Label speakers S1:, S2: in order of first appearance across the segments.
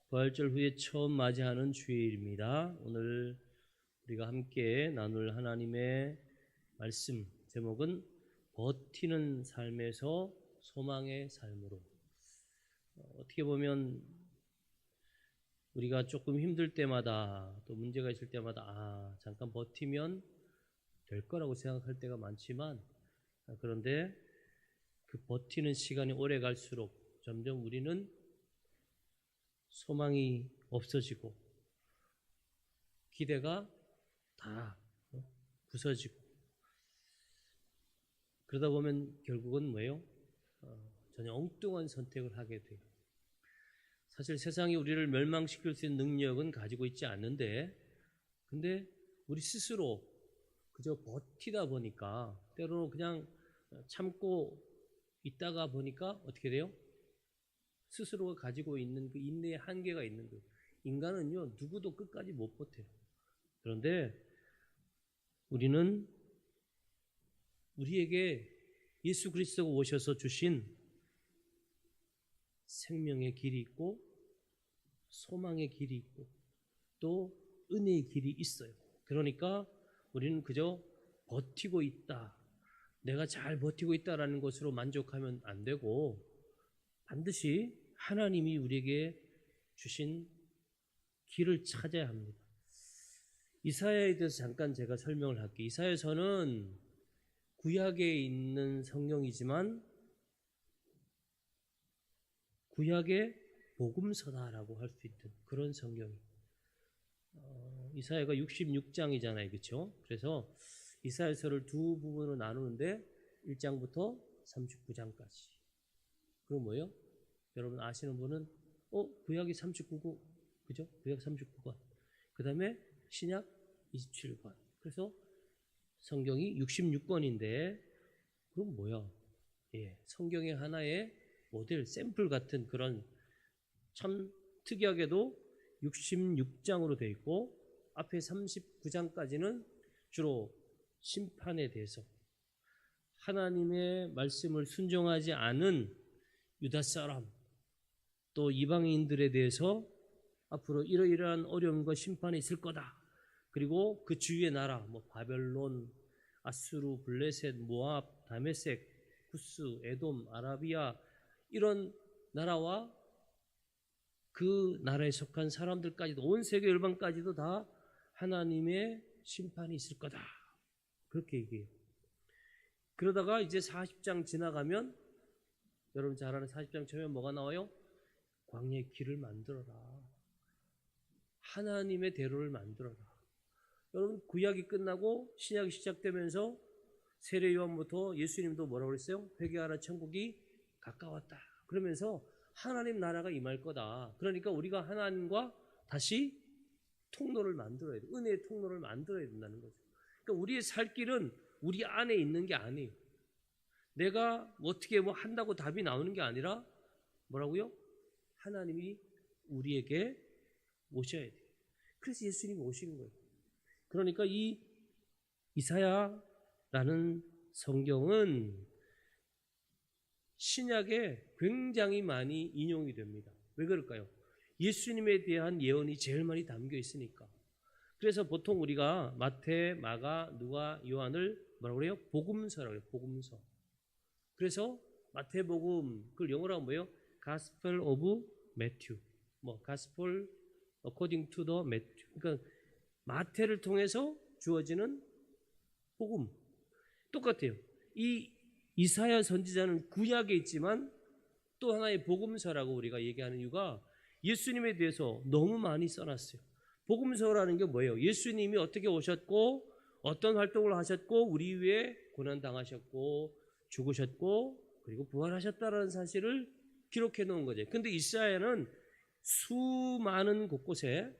S1: 부활절 후에 처음 맞이하는 주일입니다. 오늘 우리가 함께 나눌 하나님의 말씀 제목은 버티는 삶에서 소망의 삶으로. 어떻게 보면 우리가 조금 힘들 때마다 또 문제가 있을 때마다 잠깐 버티면 될 거라고 생각할 때가 많지만, 그런데 그 버티는 시간이 오래 갈수록 점점 우리는 소망이 없어지고 기대가 다 부서지고, 그러다 보면 결국은 뭐예요? 전혀 엉뚱한 선택을 하게 돼요. 사실 세상이 우리를 멸망시킬 수 있는 능력은 가지고 있지 않는데, 근데 우리 스스로 그저 버티다 보니까, 때로는 그냥 참고 있다가 보니까 어떻게 돼요? 스스로가 가지고 있는 그 인내의 한계가 있는 거예요. 인간은요, 누구도 끝까지 못 버텨요. 그런데 우리는 우리에게 예수 그리스도가 오셔서 주신 생명의 길이 있고 소망의 길이 있고 또 은혜의 길이 있어요. 그러니까 우리는 그저 버티고 있다, 내가 잘 버티고 있다라는 것으로 만족하면 안 되고, 반드시 하나님이 우리에게 주신 길을 찾아야 합니다. 이사야에 대해서 잠깐 제가 설명을 할게요. 이사야서는 구약에 있는 성경이지만 구약의 복음서다라고 할 수 있는 그런 성경이에요. 이사야가 66장이잖아요. 그렇죠? 그래서 이사야서를 두 부분으로 나누는데 1장부터 39장까지. 그럼 뭐예요? 여러분 아시는 분은 구약이 39권, 그죠? 구약 39권. 그 다음에 신약 27권. 그래서 성경이 66권인데 그럼 뭐야? 성경의 하나의 모델, 샘플 같은 그런, 참 특이하게도 66장으로 되어 있고 앞에 39장까지는 주로 심판에 대해서, 하나님의 말씀을 순종하지 않은 유다 사람 또 이방인들에 대해서 앞으로 이러이러한 어려움과 심판이 있을 거다. 그리고 그 주위의 나라, 바벨론, 아수르, 블레셋, 모압, 다메섹, 구스, 에돔, 아라비아, 이런 나라와 그 나라에 속한 사람들까지도, 온 세계 열방까지도 다 하나님의 심판이 있을 거다. 그렇게 얘기해요. 그러다가 이제 40장 지나가면, 여러분 잘 아는 40장 처음에 뭐가 나와요? 광야의 길을 만들어라. 하나님의 대로를 만들어라. 여러분 구약이 끝나고 신약이 시작되면서 세례 요한부터 예수님도 뭐라고 그랬어요? 회개하라, 천국이 가까웠다. 그러면서 하나님 나라가 임할 거다. 그러니까 우리가 하나님과 다시 통로를 만들어야 돼. 은혜의 통로를 만들어야 된다는 거죠. 그러니까 우리의 살 길은 우리 안에 있는 게 아니에요. 내가 어떻게 한다고 답이 나오는 게 아니라 뭐라고요? 하나님이 우리에게 오셔야 돼요. 그래서 예수님이 오시는 거예요. 그러니까 이 이사야라는 성경은 신약에 굉장히 많이 인용이 됩니다. 왜 그럴까요? 예수님에 대한 예언이 제일 많이 담겨 있으니까. 그래서 보통 우리가 마태, 마가, 누가, 요한을 뭐라고 그래요? 복음서라고 해요. 복음서. 그래서 마태복음, 그걸 영어로 하면 뭐예요? Gospel of Matthew, Gospel according to the Matthew. 그러니까 마태를 통해서 주어지는 복음. 똑같아요. 이 이사야 선지자는 구약에 있지만 또 하나의 복음서라고 우리가 얘기하는 이유가 예수님에 대해서 너무 많이 써놨어요. 복음서라는 게 뭐예요? 예수님이 어떻게 오셨고 어떤 활동을 하셨고 우리 위해 고난당하셨고 죽으셨고 그리고 부활하셨다라는 사실을 기록해 놓은 거죠. 근데 이사야는 수많은 곳곳에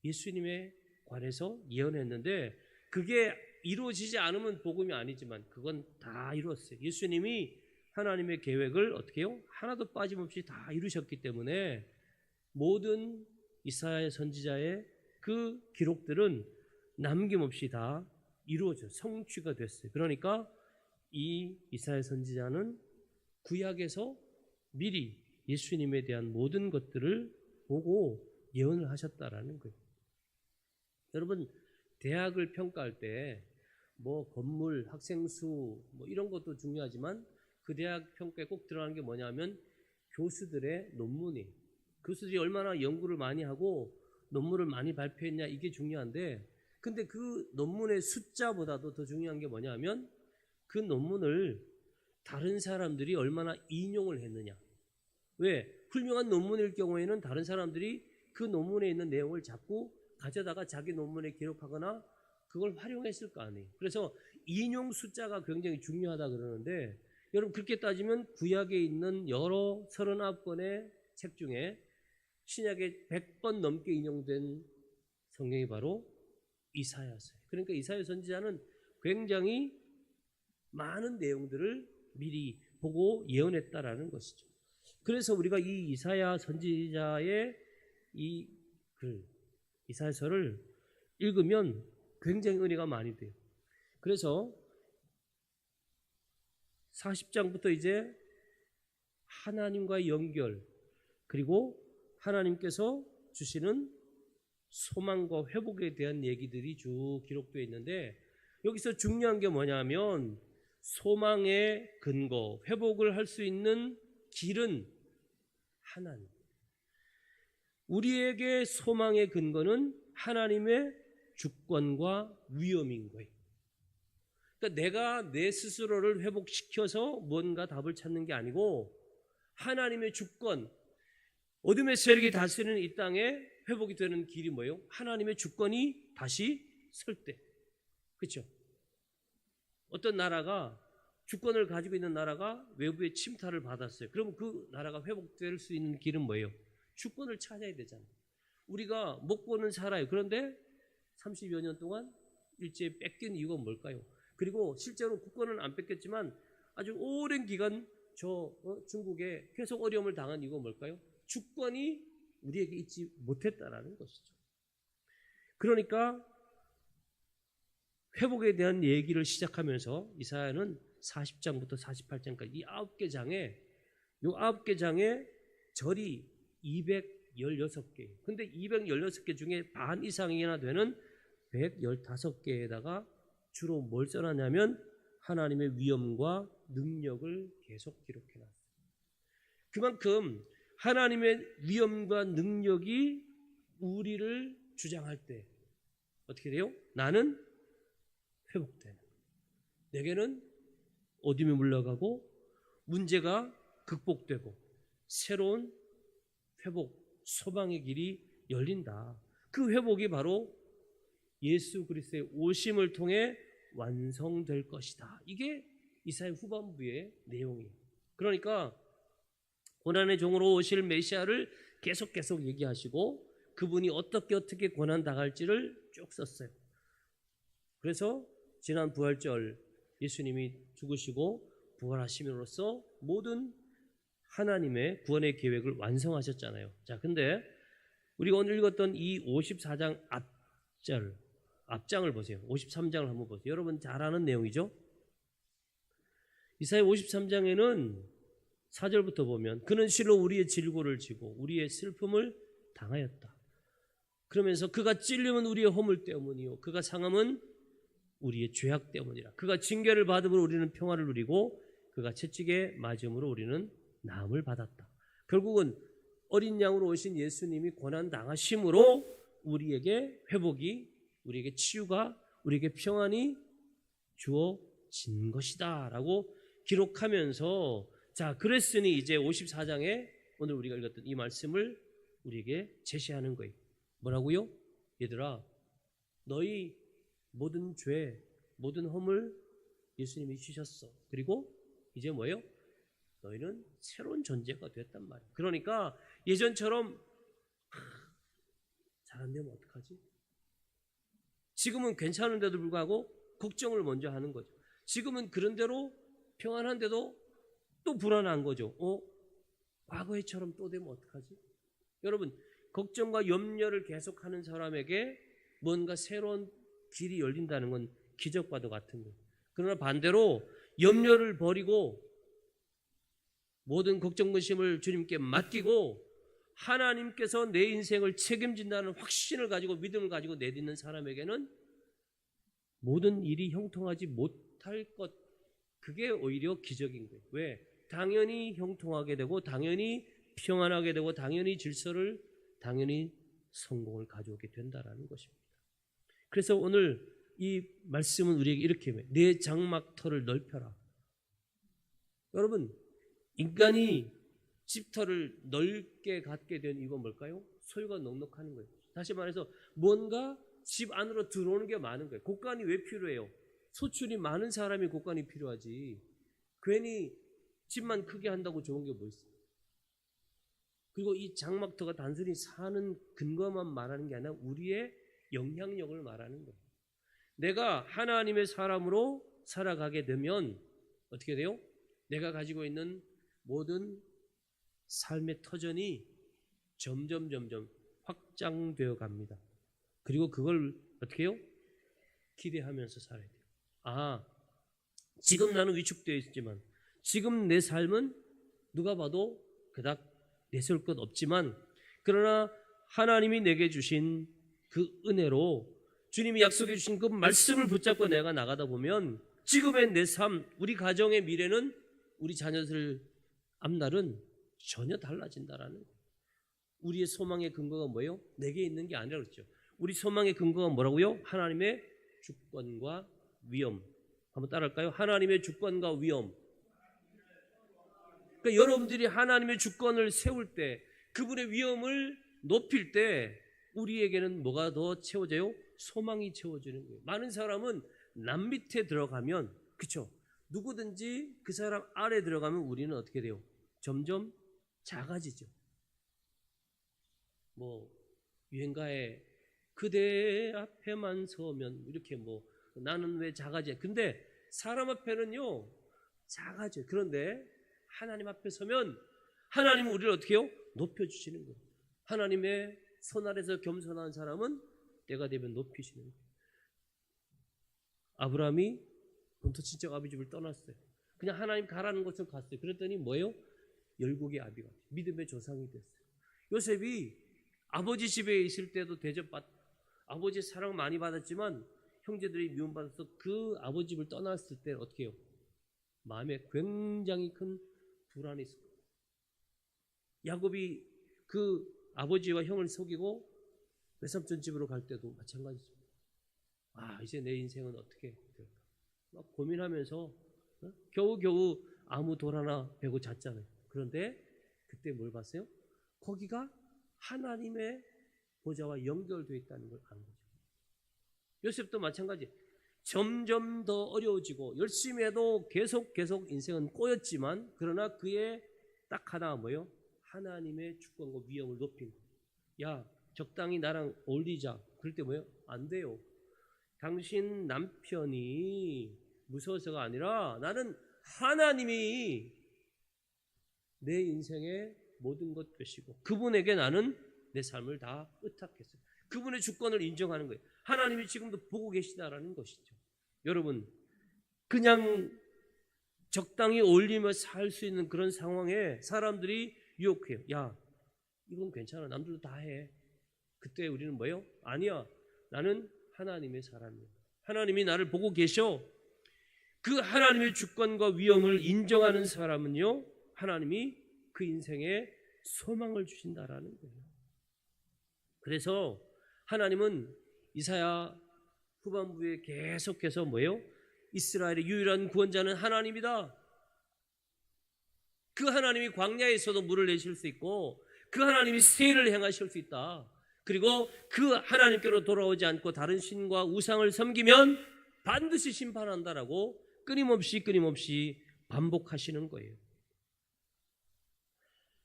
S1: 예수님에 관해서 예언했는데 그게 이루어지지 않으면 복음이 아니지만 그건 다 이루었어요. 예수님이 하나님의 계획을 어떻게 해요? 하나도 빠짐없이 다 이루셨기 때문에 모든 이사야 선지자의 그 기록들은 남김없이 다 이루어져 성취가 됐어요. 그러니까 이 이사야 선지자는 구약에서 미리 예수님에 대한 모든 것들을 보고 예언을 하셨다라는 거예요. 여러분, 대학을 평가할 때 뭐 건물, 학생 수 뭐 이런 것도 중요하지만 그 대학 평가에 꼭 들어가는 게 뭐냐면 교수들의 논문이, 교수들이 얼마나 연구를 많이 하고 논문을 많이 발표했냐, 이게 중요한데, 근데 그 논문의 숫자보다도 더 중요한 게 뭐냐면 그 논문을 다른 사람들이 얼마나 인용을 했느냐. 왜? 훌륭한 논문일 경우에는 다른 사람들이 그 논문에 있는 내용을 자꾸 가져다가 자기 논문에 기록하거나 그걸 활용했을 거 아니에요. 그래서 인용 숫자가 굉장히 중요하다 그러는데, 여러분 그렇게 따지면 구약에 있는 여러 39권의 책 중에 신약에 100번 넘게 인용된 성경이 바로 이사야서예요. 그러니까 이사야 선지자는 굉장히 많은 내용들을 미리 보고 예언했다라는 것이죠. 그래서 우리가 이 이사야 선지자의 이 글, 이사야서를 읽으면 굉장히 은혜가 많이 돼요. 그래서 40장부터 이제 하나님과의 연결, 그리고 하나님께서 주시는 소망과 회복에 대한 얘기들이 쭉 기록되어 있는데, 여기서 중요한 게 뭐냐면 소망의 근거, 회복을 할 수 있는 길은 하나님. 우리에게 소망의 근거는 하나님의 주권과 위엄인 거예요. 그러니까 내가 내 스스로를 회복시켜서 뭔가 답을 찾는 게 아니고 하나님의 주권, 어둠의 세력이 다스리는 이 땅에 회복이 되는 길이 뭐예요? 하나님의 주권이 다시 설 때. 그렇죠? 어떤 나라가, 주권을 가지고 있는 나라가 외부의 침탈을 받았어요. 그러면 그 나라가 회복될 수 있는 길은 뭐예요? 주권을 찾아야 되잖아요. 우리가 먹고는 살아요. 그런데 30여 년 동안 일제히 뺏긴 이유가 뭘까요? 그리고 실제로 국권은 안 뺏겼지만 아주 오랜 기간 중국에 계속 어려움을 당한 이유가 뭘까요? 주권이 우리에게 있지 못했다라는 것이죠. 그러니까 회복에 대한 얘기를 시작하면서 이사야는 40장부터 48장까지 이 9개 장에, 이 9개 장에 절이 216개. 근데 216개 중에 반 이상이나 되는 115개에다가 주로 뭘 써놨냐면 하나님의 위엄과 능력을 계속 기록해놨어요. 그만큼 하나님의 위엄과 능력이 우리를 주장할 때 어떻게 돼요? 나는 회복되는, 내게는 어둠이 물러가고 문제가 극복되고 새로운 회복, 소망의 길이 열린다. 그 회복이 바로 예수 그리스도의 오심을 통해 완성될 것이다. 이게 이사야 후반부의 내용이에요. 그러니까 고난의 종으로 오실 메시아를 계속 얘기하시고 그분이 어떻게 고난 당할지를 쭉 썼어요. 그래서 지난 부활절 예수님이 죽으시고 부활하심으로써 모든 하나님의 구원의 계획을 완성하셨잖아요. 자, 근데 우리가 오늘 읽었던 이 54장 앞장을 보세요. 53장을 한번 보세요. 여러분 잘 아는 내용이죠? 이사야 53장에는 4절부터 보면 그는 실로 우리의 질고를 지고 우리의 슬픔을 당하였다. 그러면서 그가 찔림은 우리의 허물 때문이요 그가 상함은 우리의 죄악 때문이라. 그가 징계를 받음으로 우리는 평화를 누리고 그가 채찍에 맞음으로 우리는 나음을 받았다. 결국은 어린 양으로 오신 예수님이 고난 당하심으로 우리에게 회복이, 우리에게 치유가, 우리에게 평안이 주어진 것이다 라고 기록하면서, 자, 그랬으니 이제 54장에 오늘 우리가 읽었던 이 말씀을 우리에게 제시하는 거예요. 뭐라고요? 얘들아, 너희 모든 죄, 모든 허물 예수님이 주셨어. 그리고 이제 뭐예요? 너희는 새로운 존재가 됐단 말이에요. 그러니까 예전처럼 잘 안 되면 어떡하지? 지금은 괜찮은데도 불구하고 걱정을 먼저 하는 거죠. 지금은 그런대로 평안한데도 또 불안한 거죠. 과거에처럼 또 되면 어떡하지? 여러분, 걱정과 염려를 계속하는 사람에게 뭔가 새로운 길이 열린다는 건 기적과도 같은 거예요. 그러나 반대로 염려를 버리고 모든 걱정 근심을 주님께 맡기고 하나님께서 내 인생을 책임진다는 확신을 가지고 믿음을 가지고 내딛는 사람에게는 모든 일이 형통하지 못할 것, 그게 오히려 기적인 거예요. 왜? 당연히 형통하게 되고 당연히 평안하게 되고 당연히 질서를, 당연히 성공을 가져오게 된다라는 것입니다. 그래서 오늘 이 말씀은 우리에게 이렇게 해요. 내 장막터를 넓혀라. 여러분, 인간이 집터를 넓게 갖게 된 이유가 뭘까요? 소유가 넉넉하는 거예요. 다시 말해서 뭔가 집 안으로 들어오는 게 많은 거예요. 곳간이 왜 필요해요? 소출이 많은 사람이 곳간이 필요하지. 괜히 집만 크게 한다고 좋은 게 뭐 있어요? 그리고 이 장막터가 단순히 사는 근거만 말하는 게 아니라 우리의 영향력을 말하는 거예요. 내가 하나님의 사람으로 살아가게 되면 어떻게 돼요? 내가 가지고 있는 모든 삶의 터전이 점점 확장되어 갑니다. 그리고 그걸 어떻게 해요? 기대하면서 살아야 돼요. 아, 지금 나는 위축되어 있지만, 지금 내 삶은 누가 봐도 그닥 내세울 것 없지만, 그러나 하나님이 내게 주신 그 은혜로 주님이 약속해 주신 그 말씀을 붙잡고 내가 나가다 보면 지금의 내 삶, 우리 가정의 미래는, 우리 자녀들 앞날은 전혀 달라진다라는 거예요. 우리의 소망의 근거가 뭐예요? 내게 있는 게 아니라 그랬죠. 우리 소망의 근거가 뭐라고요? 하나님의 주권과 위엄. 한번 따라할까요? 하나님의 주권과 위엄. 그러니까 여러분들이 하나님의 주권을 세울 때, 그분의 위엄을 높일 때 우리에게는 뭐가 더 채워져요? 소망이 채워지는 거예요. 많은 사람은 남 밑에 들어가면, 그렇죠? 누구든지 그 사람 아래 들어가면 우리는 어떻게 돼요? 점점 작아지죠. 뭐 유행가에 그대 앞에만 서면 이렇게 뭐 나는 왜 작아져? 근데 사람 앞에는요 작아져요. 그런데 하나님 앞에 서면 하나님은 우리를 어떻게 해요? 높여주시는 거예요. 하나님의 손 아래서 겸손한 사람은 때가 되면 높이시는 거예요. 아브라함이 본토 친척 아비 집을 떠났어요. 그냥 하나님 가라는 곳을 갔어요. 그랬더니 뭐예요? 열국의 아비가 믿음의 조상이 됐어요. 요셉이 아버지 집에 있을 때도 대접받고 아버지 사랑 많이 받았지만 형제들이 미움받아서 그 아버지 집을 떠났을 때 어떻게 해요? 마음에 굉장히 큰 불안이 있어요. 야곱이 그 아버지와 형을 속이고 외삼촌 집으로 갈 때도 마찬가지죠. 아, 이제 내 인생은 어떻게 될까? 막 고민하면서 겨우겨우 아무 돌 하나 베고 잤잖아요. 그런데 그때 뭘 봤어요? 거기가 하나님의 보좌와 연결되어 있다는 걸 안 거죠. 요셉도 마찬가지. 점점 더 어려워지고 열심히 해도 계속 인생은 꼬였지만, 그러나 그의 딱 하나가 뭐예요? 하나님의 주권과 위엄을 높인 거예요. 야, 적당히 나랑 어울리자. 그럴 때 뭐예요? 안 돼요. 당신 남편이 무서워서가 아니라 나는 하나님이 내 인생의 모든 것 되시고 그분에게 나는 내 삶을 다 의탁했어요. 그분의 주권을 인정하는 거예요. 하나님이 지금도 보고 계시다라는 것이죠. 여러분, 그냥 적당히 어울리며 살 수 있는 그런 상황에 사람들이 유혹해요. 야, 이건 괜찮아. 남들도 다 해. 그때 우리는 뭐예요? 아니야. 나는 하나님의 사람이야. 하나님이 나를 보고 계셔. 그 하나님의 주권과 위엄을 인정하는 사람은요, 하나님이 그 인생에 소망을 주신다라는 거예요. 그래서 하나님은 이사야 후반부에 계속해서 뭐예요? 이스라엘의 유일한 구원자는 하나님이다. 그 하나님이 광야에서도 물을 내실 수 있고 그 하나님이 세를 행하실 수 있다. 그리고 그 하나님께로 돌아오지 않고 다른 신과 우상을 섬기면 반드시 심판한다라고 끊임없이 반복하시는 거예요.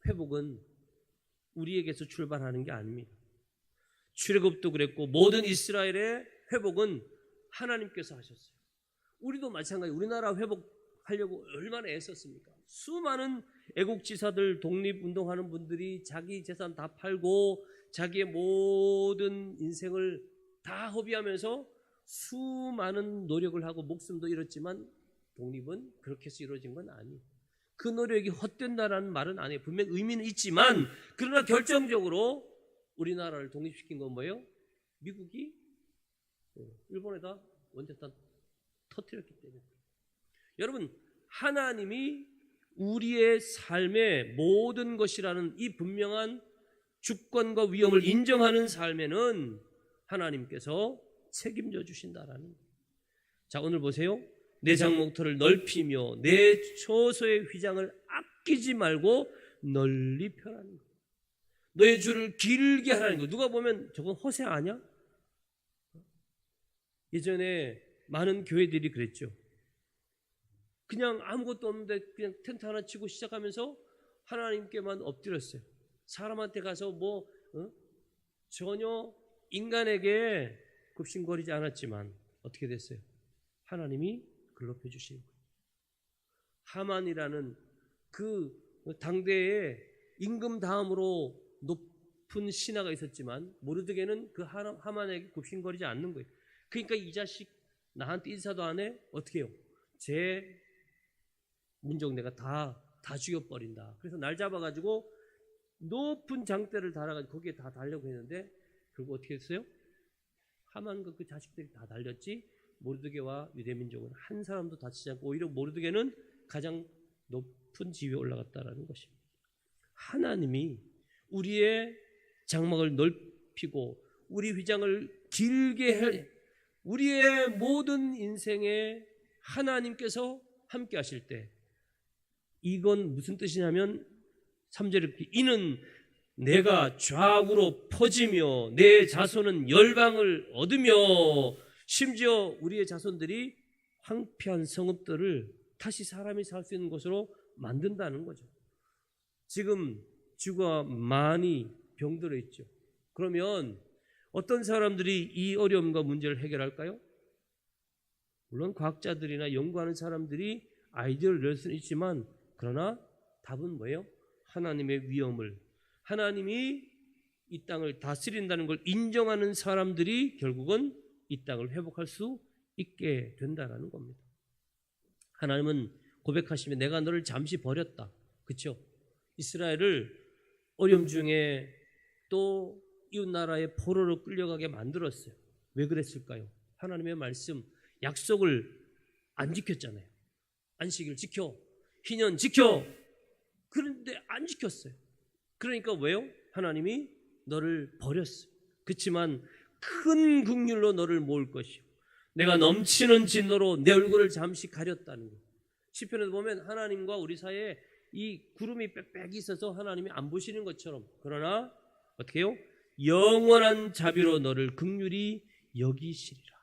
S1: 회복은 우리에게서 출발하는 게 아닙니다. 출애굽도 그랬고 모든 이스라엘의 회복은 하나님께서 하셨어요. 우리도 마찬가지. 우리나라 회복하려고 얼마나 애썼습니까? 수많은 애국지사들, 독립운동하는 분들이 자기 재산 다 팔고 자기의 모든 인생을 다 허비하면서 수많은 노력을 하고 목숨도 잃었지만 독립은 그렇게 해서 이루어진 건 아니에요. 그 노력이 헛된다라는 말은 아니에요. 분명 의미는 있지만 그러나 결정적으로 우리나라를 독립시킨 건 뭐예요? 미국이 일본에다 원자탄 터뜨렸기 때문에. 여러분, 하나님이 우리의 삶의 모든 것이라는 이 분명한 주권과 위험을 인정하는 삶에는 하나님께서 책임져 주신다라는 거예요. 자, 오늘 보세요. 내 장목터를 넓히며 내 처소의 휘장을 아끼지 말고 널리 펴라는 거예요. 너의 줄을 길게 하라는 거예요. 누가 보면 저건 허세 아니야? 예전에 많은 교회들이 그랬죠. 그냥 아무것도 없는데 그냥 텐트 하나 치고 시작하면서 하나님께만 엎드렸어요. 사람한테 가서 전혀 인간에게 굽신거리지 않았지만 어떻게 됐어요? 하나님이 글럽해 주시는 거예요. 하만이라는 그 당대에 임금 다음으로 높은 신하가 있었지만 모르드게는 그 하만에게 굽신거리지 않는 거예요. 그러니까 이 자식 나한테 인사도 안 해? 어떻게 해요? 제 민족 내가 다 죽여버린다. 그래서 날 잡아가지고 높은 장대를 달아가지고 거기에 다 달려고 했는데 결국 어떻게 했어요? 하만과 그 자식들이 다 달렸지 모르드게와 유대민족은 한 사람도 다치지 않고 오히려 모르드게는 가장 높은 지위에 올라갔다라는 것입니다. 하나님이 우리의 장막을 넓히고 우리 휘장을 길게 해 우리의 모든 인생에 하나님께서 함께 하실 때 이건 무슨 뜻이냐면 3절에 이렇게 이는 내가 좌우로 퍼지며 내 자손은 열방을 얻으며 심지어 우리의 자손들이 황폐한 성읍들을 다시 사람이 살 수 있는 곳으로 만든다는 거죠. 지금 지구가 많이 병들어 있죠. 그러면 어떤 사람들이 이 어려움과 문제를 해결할까요? 물론 과학자들이나 연구하는 사람들이 아이디어를 낼 수는 있지만 그러나 답은 뭐예요? 하나님의 위엄을 하나님이 이 땅을 다스린다는 걸 인정하는 사람들이 결국은 이 땅을 회복할 수 있게 된다는 겁니다. 하나님은 고백하시면 내가 너를 잠시 버렸다. 그렇죠? 이스라엘을 어려움 중에 또 이웃나라의 포로로 끌려가게 만들었어요. 왜 그랬을까요? 하나님의 말씀, 약속을 안 지켰잖아요. 안식일 지켜, 희년 지켜. 그런데 안 지켰어요. 그러니까 왜요? 하나님이 너를 버렸어요. 그렇지만 큰 긍휼로 너를 모을 것이요 내가 넘치는 진노로 내 얼굴을 잠시 가렸다는 거예요. 시편에도 보면 하나님과 우리 사이에 이 구름이 빽빽이 있어서 하나님이 안 보시는 것처럼 그러나 어떻게 해요? 영원한 자비로 너를 긍휼히 여기시리라.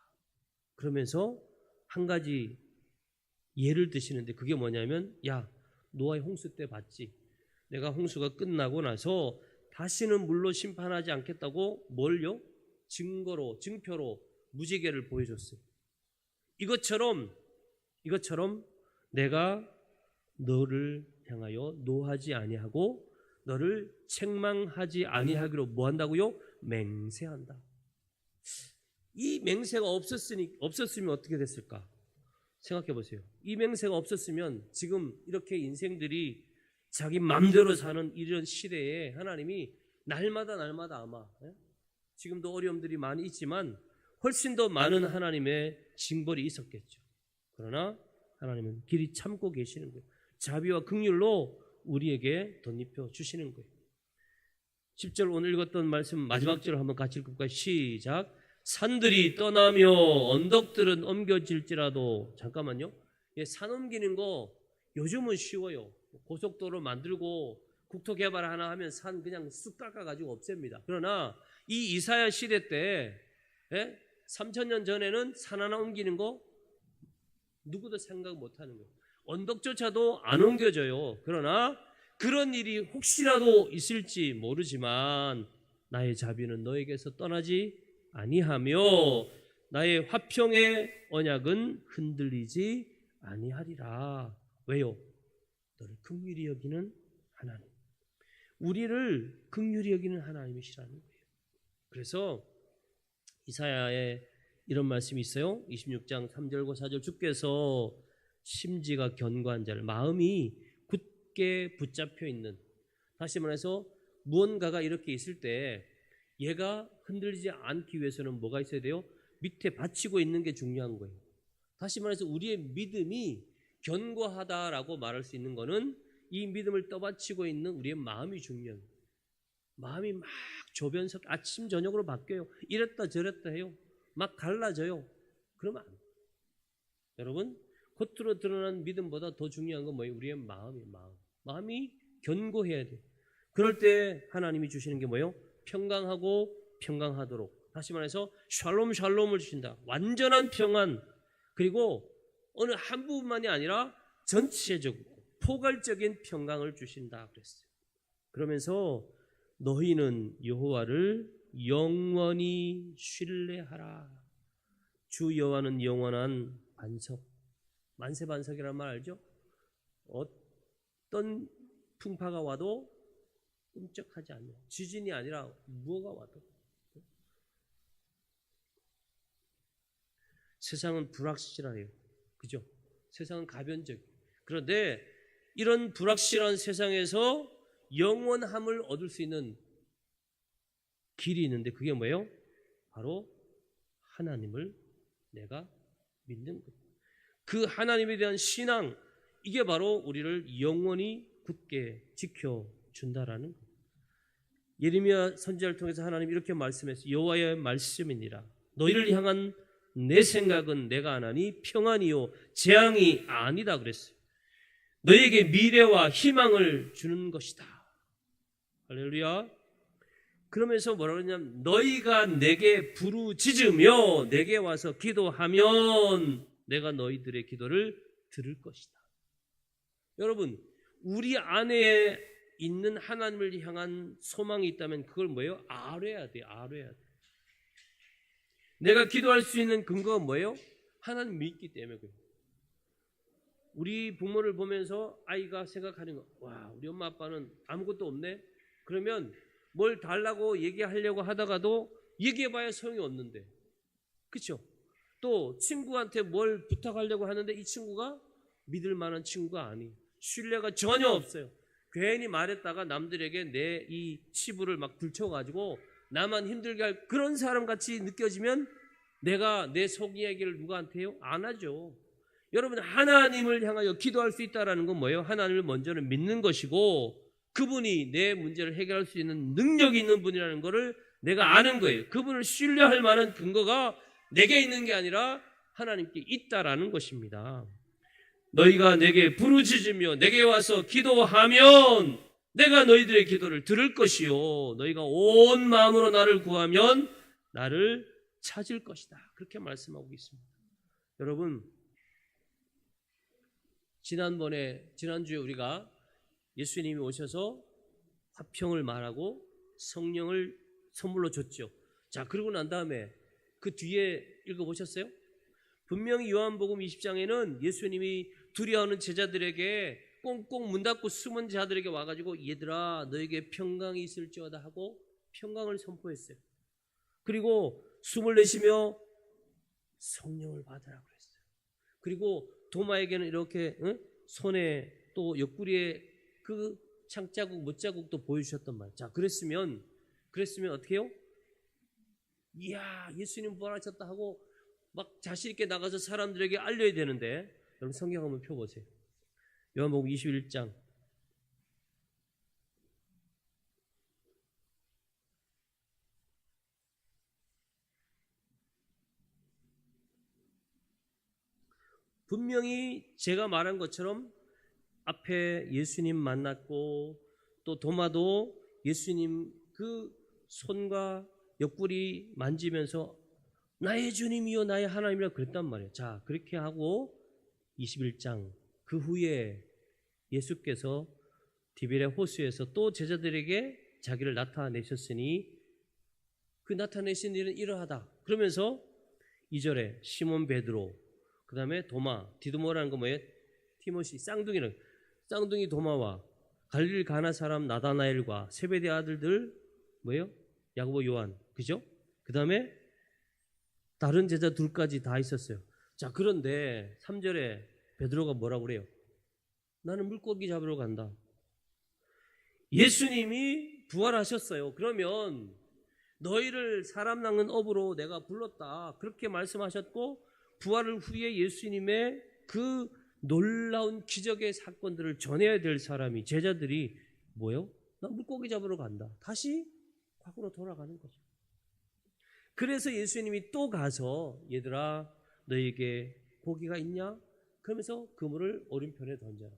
S1: 그러면서 한 가지 예를 드시는데 그게 뭐냐면 야 노아의 홍수 때 봤지? 내가 홍수가 끝나고 나서 다시는 물로 심판하지 않겠다고 뭘요? 증표로 무지개를 보여줬어요. 이것처럼 내가 너를 향하여 노하지 아니하고 너를 책망하지 아니하기로 뭐 한다고요? 맹세한다. 이 맹세가 없었으면 어떻게 됐을까? 생각해 보세요. 이 맹세가 없었으면 지금 이렇게 인생들이 자기 맘대로 사는 이런 시대에 하나님이 날마다 아마 지금도 어려움들이 많이 있지만 훨씬 더 많은 하나님의 징벌이 있었겠죠. 그러나 하나님은 길이 참고 계시는 거예요. 자비와 긍휼로 우리에게 덧입혀 주시는 거예요. 10절 오늘 읽었던 말씀 마지막 절을 한번 같이 읽을까요? 시작. 산들이 떠나며 언덕들은 옮겨질지라도 잠깐만요. 산 옮기는 거 요즘은 쉬워요. 고속도로 만들고 국토 개발 하나 하면 산 그냥 쑥 깎아가지고 없앱니다. 그러나 이 이사야 시대 때 3,000년 전에는 산 하나 옮기는 거 누구도 생각 못하는 거예요. 언덕조차도 안 옮겨져요. 그러나 그런 일이 혹시라도 있을지 모르지만 나의 자비는 너에게서 떠나지 아니하며 나의 화평의 언약은 흔들리지 아니하리라. 왜요? 너를 긍휼히 여기는 하나님. 우리를 긍휼히 여기는 하나님이시라는 거예요. 그래서 이사야에 이런 말씀이 있어요. 26장 3절과 4절 주께서 심지가 견고한 자를 마음이 굳게 붙잡혀 있는, 다시 말해서 무언가가 이렇게 있을 때 얘가 흔들리지 않기 위해서는 뭐가 있어야 돼요? 밑에 받치고 있는 게 중요한 거예요. 다시 말해서 우리의 믿음이 견고하다라고 말할 수 있는 거는 이 믿음을 떠받치고 있는 우리의 마음이 중요해요. 마음이 막 조변석 아침 저녁으로 바뀌어요. 이랬다 저랬다 해요. 막 갈라져요. 그러면 안 돼요. 여러분, 겉으로 드러난 믿음보다 더 중요한 건 뭐예요? 우리의 마음이에요. 마음이 견고해야 돼요. 그럴 때 하나님이 주시는 게 뭐예요? 평강하고 평강하도록, 다시 말해서 샬롬을 주신다. 완전한 평안, 그리고 어느 한 부분만이 아니라 전체적으로 포괄적인 평강을 주신다 그랬어요. 그러면서 너희는 여호와를 영원히 신뢰하라. 주 여호와는 영원한 반석, 만세반석이라는 말 알죠? 어떤 풍파가 와도 끔찍하지 않는, 지진이 아니라 무엇가 와도. 세상은 불확실해요. 그죠? 세상은 가변적. 그런데 이런 불확실한 세상에서 영원함을 얻을 수 있는 길이 있는데 그게 뭐예요? 바로 하나님을 내가 믿는 것. 그 하나님에 대한 신앙, 이게 바로 우리를 영원히 굳게 지켜준다라는 것. 예레미야 선지자를 통해서 하나님이 이렇게 말씀했어요. 여호와의 말씀이니라. 너희를 향한 내 생각은 내가 하나니 평안이요 재앙이 아니다 그랬어요. 너희에게 미래와 희망을 주는 것이다. 할렐루야. 그러면서 뭐라 그러냐면 너희가 내게 부르짖으며 내게 와서 기도하면 내가 너희들의 기도를 들을 것이다. 여러분, 우리 안에 있는 하나님을 향한 소망이 있다면 그걸 뭐예요? 알아야 돼요. 내가 기도할 수 있는 근거가 뭐예요? 하나님 믿기 때문에 그래요. 우리 부모를 보면서 아이가 생각하는 거, 와, 우리 엄마 아빠는 아무것도 없네? 그러면 뭘 달라고 얘기하려고 하다가도 얘기해봐야 소용이 없는데, 그렇죠? 또 친구한테 뭘 부탁하려고 하는데 이 친구가 믿을 만한 친구가 아니에요. 신뢰가 전혀 없어요. 괜히 말했다가 남들에게 내 이 치부를 막 들춰가지고 나만 힘들게 할 그런 사람같이 느껴지면 내가 내 속 이야기를 누구한테 해요? 안 하죠. 여러분, 하나님을 향하여 기도할 수 있다는 건 뭐예요? 하나님을 먼저는 믿는 것이고 그분이 내 문제를 해결할 수 있는 능력이 있는 분이라는 것을 내가 아는 거예요. 그분을 신뢰할 만한 근거가 내게 있는 게 아니라 하나님께 있다라는 것입니다. 너희가 내게 부르짖으며 내게 와서 기도하면 내가 너희들의 기도를 들을 것이요 너희가 온 마음으로 나를 구하면 나를 찾을 것이다. 그렇게 말씀하고 있습니다. 여러분, 지난주에 우리가 예수님이 오셔서 화평을 말하고 성령을 선물로 줬죠. 자, 그러고 난 다음에 그 뒤에 읽어보셨어요? 분명히 요한복음 20장에는 예수님이 두려워하는 제자들에게 꽁꽁 문 닫고 숨은 자들에게 와가지고 얘들아 너에게 평강이 있을지어다 하고 평강을 선포했어요. 그리고 숨을 내쉬며 성령을 받으라고 그랬어요. 그리고 도마에게는 이렇게 손에 또 옆구리에 그 창자국 못자국도 보여주셨단 말이에요. 자, 그랬으면 어떻게 해요? 이야, 예수님 부활하셨다 하고 막 자신 있게 나가서 사람들에게 알려야 되는데, 여러분 성경 한번 펴보세요. 요한복음 21장 분명히 제가 말한 것처럼 앞에 예수님 만났고 또 도마도 예수님 그 손과 옆구리 만지면서 나의 주님이요 나의 하나님이라고 그랬단 말이에요. 자, 그렇게 하고 21장 그 후에 예수께서 디베랴 호수에서 또 제자들에게 자기를 나타내셨으니 그 나타내신 일은 이러하다. 그러면서 2절에 시몬 베드로, 그 다음에 도마, 디두모라는 거 뭐예요? 티모시, 쌍둥이 도마와 갈릴 가나 사람 나다나엘과 세베대 아들들 뭐예요? 야고보, 요한, 그죠? 그 다음에 다른 제자 둘까지 다 있었어요. 자, 그런데 3절에 베드로가 뭐라고 그래요? 나는 물고기 잡으러 간다. 예수님이 부활하셨어요. 그러면 너희를 사람 낚는 업으로 내가 불렀다. 그렇게 말씀하셨고 부활을 후에 예수님의 그 놀라운 기적의 사건들을 전해야 될 사람이 제자들이 뭐요? 나 물고기 잡으러 간다. 다시 과거로 돌아가는 거죠. 그래서 예수님이 또 가서 얘들아 너희에게 고기가 있냐? 그러면서 그물을 오른편에 던져라.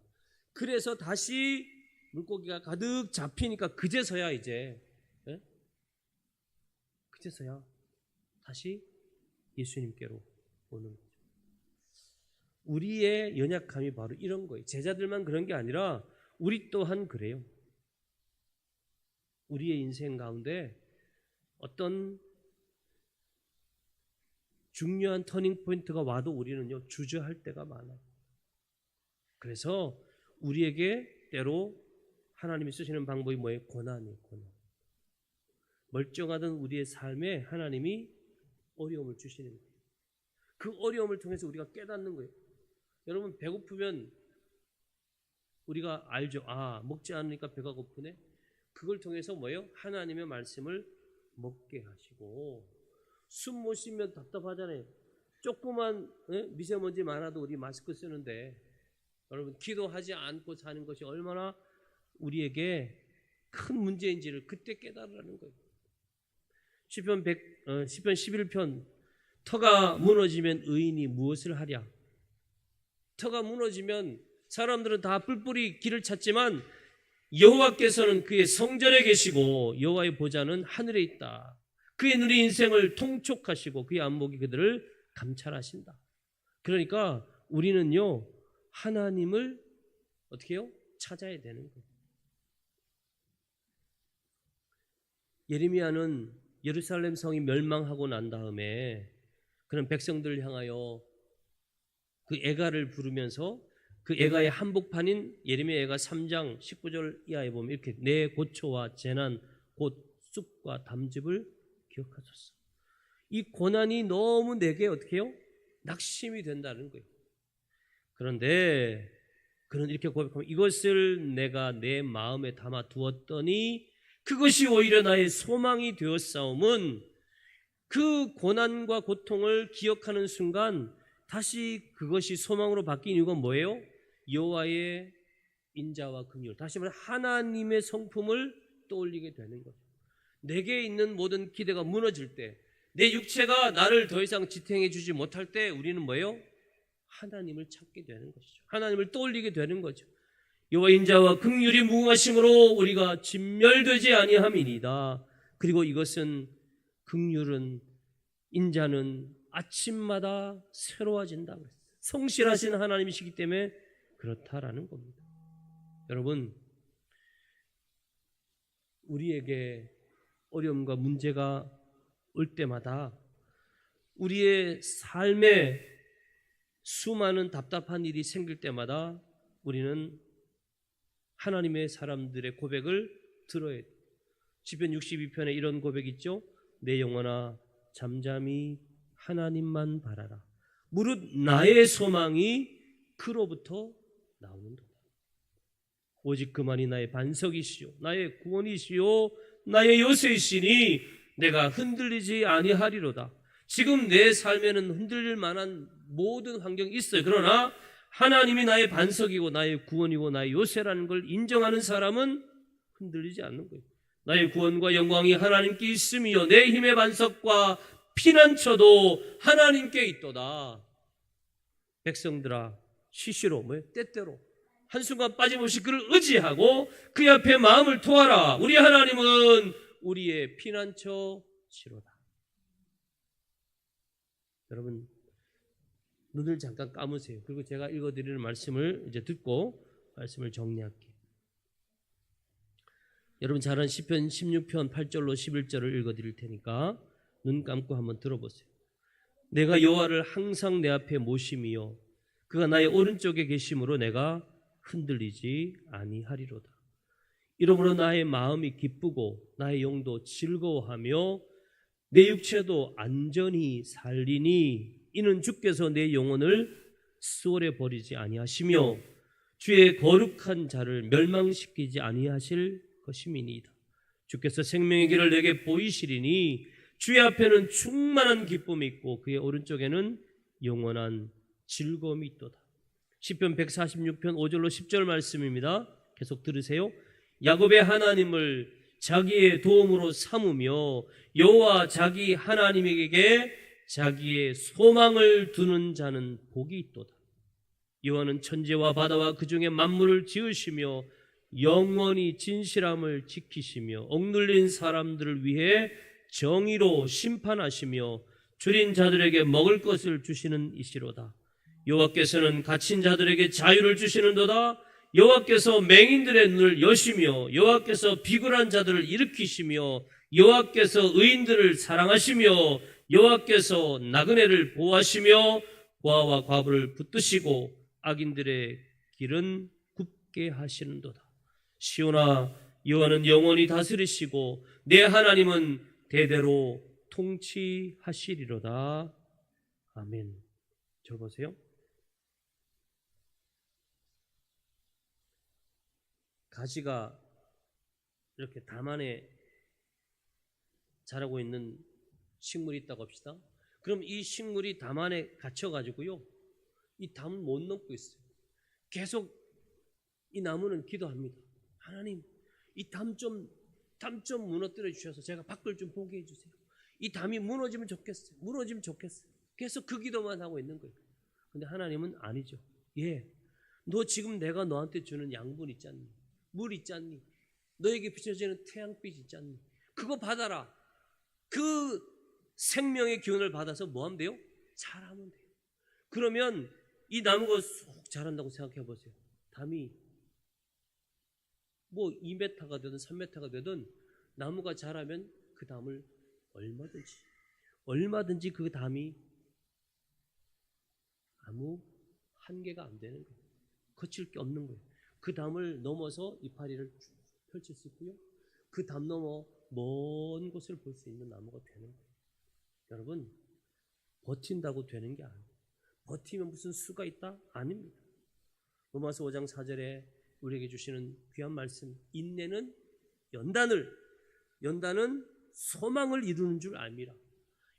S1: 그래서 다시 물고기가 가득 잡히니까 그제서야 이제 그제서야 다시 예수님께로 오는 거죠. 우리의 연약함이 바로 이런 거예요. 제자들만 그런 게 아니라 우리 또한 그래요. 우리의 인생 가운데 어떤 중요한 터닝 포인트가 와도 우리는요 주저할 때가 많아요. 그래서 우리에게 때로 하나님이 쓰시는 방법이 뭐예요? 고난이에요. 고난. 멀쩡하던 우리의 삶에 하나님이 어려움을 주시는 거예요. 그 어려움을 통해서 우리가 깨닫는 거예요. 여러분 배고프면 우리가 알죠. 아 먹지 않으니까 배가 고프네. 그걸 통해서 뭐예요? 하나님의 말씀을 먹게 하시고 숨 못 쉬면 답답하잖아요. 조그만 미세먼지 많아도 우리 마스크 쓰는데 여러분 기도하지 않고 사는 것이 얼마나 우리에게 큰 문제인지를 그때 깨달으라는 거예요. 시편 11편 터가 무너지면 의인이 무엇을 하랴. 터가 무너지면 사람들은 다 뿔뿔이 길을 찾지만 여호와께서는 그의 성전에 계시고 여호와의 보좌는 하늘에 있다. 그의 눈이 인생을 통촉하시고 그의 안목이 그들을 감찰하신다. 그러니까 우리는요 하나님을 어떻게 해요? 찾아야 되는 거예요. 예레미야는 예루살렘 성이 멸망하고 난 다음에 그런 백성들을 향하여 그 애가를 부르면서 그 애가의 한복판인 예레미야 애가 3장 19절 이하에 보면 이렇게 내 고초와 재난 곧 쑥과 담즙을 기억하소서. 이 고난이 너무 내게 어떻게 해요? 낙심이 된다는 거예요. 그런데 그는 이렇게 고백하면 이것을 내가 내 마음에 담아 두었더니 그것이 오히려 나의 소망이 되었사옴은 그 고난과 고통을 기억하는 순간 다시 그것이 소망으로 바뀐 이유가 뭐예요? 여호와의 인자와 긍휼, 다시 말해 하나님의 성품을 떠올리게 되는 거죠. 내게 있는 모든 기대가 무너질 때, 내 육체가 나를 더 이상 지탱해 주지 못할 때 우리는 뭐예요? 하나님을 찾게 되는 것이죠. 하나님을 떠올리게 되는 거죠. 여호와 인자와 긍휼이 무궁하심으로 우리가 진멸되지 아니함이니이다. 그리고 이것은 긍휼은 인자는 아침마다 새로워진다. 성실하신 하나님이시기 때문에 그렇다라는 겁니다. 여러분, 우리에게 어려움과 문제가 올 때마다 우리의 삶에 수많은 답답한 일이 생길 때마다 우리는 하나님의 사람들의 고백을 들어야 돼요. 시편 62편에 이런 고백이 있죠. 내 영혼아 잠잠히 하나님만 바라라. 무릇 나의 소망이 그로부터 나오는도다. 오직 그만이 나의 반석이시요 나의 구원이시요 나의 요새이시니 내가 흔들리지 아니하리로다. 지금 내 삶에는 흔들릴 만한 모든 환경이 있어요. 그러나 하나님이 나의 반석이고 나의 구원이고 나의 요새라는 걸 인정하는 사람은 흔들리지 않는 거예요. 나의 구원과 영광이 하나님께 있음이요 내 힘의 반석과 피난처도 하나님께 있도다. 백성들아 시시로 때때로 한순간 빠짐없이 그를 의지하고 그 앞에 마음을 토하라. 우리 하나님은 우리의 피난처시로다. 여러분 눈을 잠깐 감으세요. 그리고 제가 읽어드리는 말씀을 이제 듣고 말씀을 정리할게요. 여러분 잘 아는 시편 16편 8절로 11절을 읽어드릴 테니까 눈 감고 한번 들어보세요. 내가 여호와를 항상 내 앞에 모심이요 그가 나의 오른쪽에 계심으로 내가 흔들리지 아니하리로다. 이러므로 나의 마음이 기쁘고 나의 영도 즐거워하며 내 육체도 안전히 살리니 이는 주께서 내 영혼을 수월에 버리지 아니하시며 주의 거룩한 자를 멸망시키지 아니하실 것임이니이다. 주께서 생명의 길을 내게 보이시리니 주의 앞에는 충만한 기쁨이 있고 그의 오른쪽에는 영원한 즐거움이 있도다. 시편 146편 5절로 10절 말씀입니다. 계속 들으세요. 야곱의 하나님을 자기의 도움으로 삼으며 여호와 자기 하나님에게 자기의 소망을 두는 자는 복이 있도다. 여호와는 천지와 바다와 그 중에 만물을 지으시며 영원히 진실함을 지키시며 억눌린 사람들을 위해 정의로 심판하시며 줄인 자들에게 먹을 것을 주시는 이시로다. 여호와께서는 갇힌 자들에게 자유를 주시는도다. 여호와께서 맹인들의 눈을 여시며 여호와께서 비굴한 자들을 일으키시며 여호와께서 의인들을 사랑하시며 여호와께서 나그네를 보호하시며 고아와 과부를 붙드시고 악인들의 길은 굽게 하시는도다. 시온아, 여호와는 영원히 다스리시고 내 하나님은 대대로 통치하시리로다. 아멘. 저 보세요. 가지가 이렇게 담 안에 자라고 있는 식물이 있다고 합시다. 그럼 이 식물이 담 안에 갇혀가지고요, 이 담을 못 넘고 있어요. 계속 이 나무는 기도합니다. 하나님, 이 담 좀 무너뜨려 주셔서 제가 밖을 좀 보게 해주세요. 이 담이 무너지면 좋겠어요. 무너지면 좋겠어요. 계속 그 기도만 하고 있는 거예요. 근데 하나님은 아니죠. 예, 너 지금 내가 너한테 주는 양분 있지 않니? 물 있지 않니? 너에게 비춰지는 태양빛 있지 않니? 그거 받아라. 그 생명의 기운을 받아서 뭐 하면 돼요? 자라면 돼요. 그러면 이 나무가 쏙 자란다고 생각해 보세요. 담이 뭐 2m가 되든 3m가 되든 나무가 자라면 그 담을 얼마든지 그 담이 아무 한계가 안 되는 거예요. 거칠 게 없는 거예요. 그 담을 넘어서 이파리를 쭉 펼칠 수 있고요. 그 담 넘어 먼 곳을 볼 수 있는 나무가 되는 거예요. 여러분, 버틴다고 되는 게 아니에요. 버티면 무슨 수가 있다? 아닙니다. 로마서 5장 4절에 우리에게 주시는 귀한 말씀, 인내는 연단은 소망을 이루는 줄 압니다.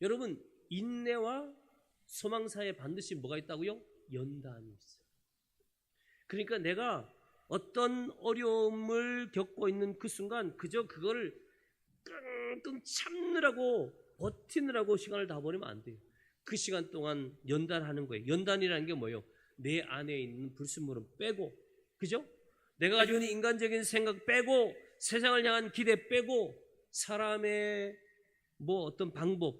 S1: 여러분, 인내와 소망 사이에 반드시 뭐가 있다고요? 연단이 있어요. 그러니까 내가 어떤 어려움을 겪고 있는 그 순간 그저 그거를 끙끙 참느라고 버티느라고 시간을 다 버리면 안 돼요. 그 시간 동안 연단하는 거예요. 연단이라는 게 뭐예요? 내 안에 있는 불순물은 빼고, 그죠? 내가 가지고 있는 인간적인 생각 빼고, 세상을 향한 기대 빼고, 사람의 뭐 어떤 방법,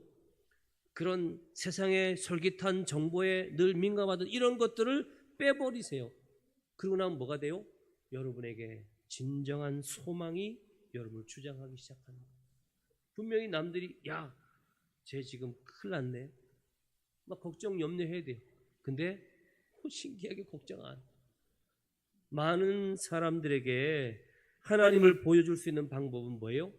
S1: 그런 세상의 솔깃한 정보에 늘 민감하던 이런 것들을 빼버리세요. 그러고 나면 뭐가 돼요? 여러분에게 진정한 소망이 여러분을 주장하기 시작합니다. 분명히 남들이 야, 쟤 지금 큰일 났네, 막 걱정 염려해야 돼요. 근데 신기하게 걱정 안. 많은 사람들에게 하나님을 보여줄 수 있는 방법은 뭐예요?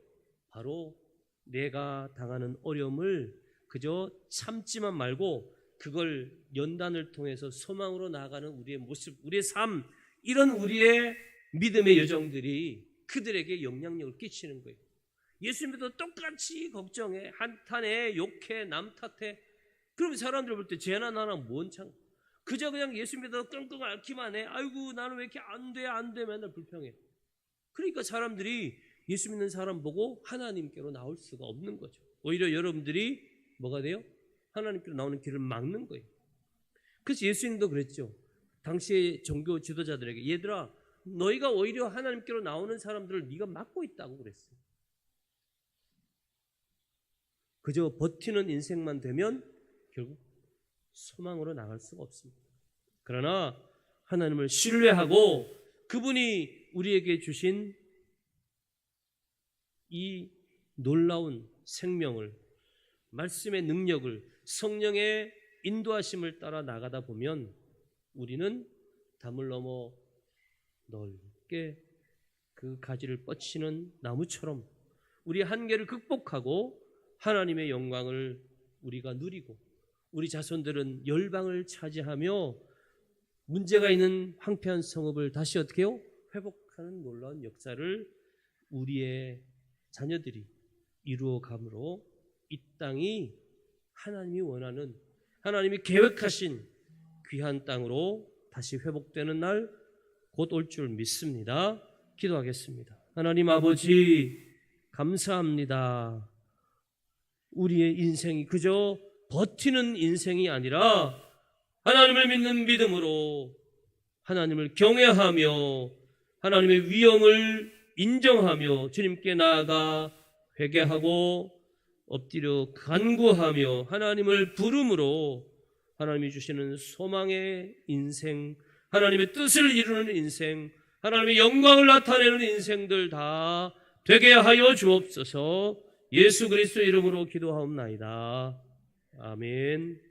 S1: 바로 내가 당하는 어려움을 그저 참지만 말고 그걸 연단을 통해서 소망으로 나아가는 우리의 모습, 우리의 삶, 이런 우리의 믿음의 여정들이 그들에게 영향력을 끼치는 거예요. 예수님도 똑같이 걱정해, 한탄해, 욕해, 남 탓해. 그럼 사람들 볼 때 쟤나 나나 뭔 참, 그저 그냥 예수 믿어 끙끙 앓기만 해. 아이고 나는 왜 이렇게 안 돼 맨날 불평해. 그러니까 사람들이 예수 믿는 사람 보고 하나님께로 나올 수가 없는 거죠. 오히려 여러분들이 뭐가 돼요? 하나님께로 나오는 길을 막는 거예요. 그래서 예수님도 그랬죠. 당시의 종교 지도자들에게, 얘들아, 너희가 오히려 하나님께로 나오는 사람들을 네가 막고 있다고 그랬어요. 그저 버티는 인생만 되면 결국 소망으로 나갈 수가 없습니다. 그러나 하나님을 신뢰하고 그분이 우리에게 주신 이 놀라운 생명을, 말씀의 능력을, 성령의 인도하심을 따라 나가다 보면 우리는 담을 넘어 넓게 그 가지를 뻗치는 나무처럼 우리의 한계를 극복하고 하나님의 영광을 우리가 누리고, 우리 자손들은 열방을 차지하며 문제가 있는 황폐한 성읍을 다시 어떻게 해요? 회복하는 놀라운 역사를 우리의 자녀들이 이루어감으로 이 땅이 하나님이 원하는, 하나님이 계획하신 귀한 땅으로 다시 회복되는 날 곧 올 줄 믿습니다. 기도하겠습니다. 하나님 아버지, 감사합니다. 우리의 인생이 그저 버티는 인생이 아니라 하나님을 믿는 믿음으로 하나님을 경외하며 하나님의 위엄을 인정하며 주님께 나아가 회개하고 엎드려 간구하며 하나님을 부름으로 하나님이 주시는 소망의 인생, 하나님의 뜻을 이루는 인생, 하나님의 영광을 나타내는 인생들 다 되게 하여 주옵소서. 예수 그리스도의 이름으로 기도하옵나이다. 아멘.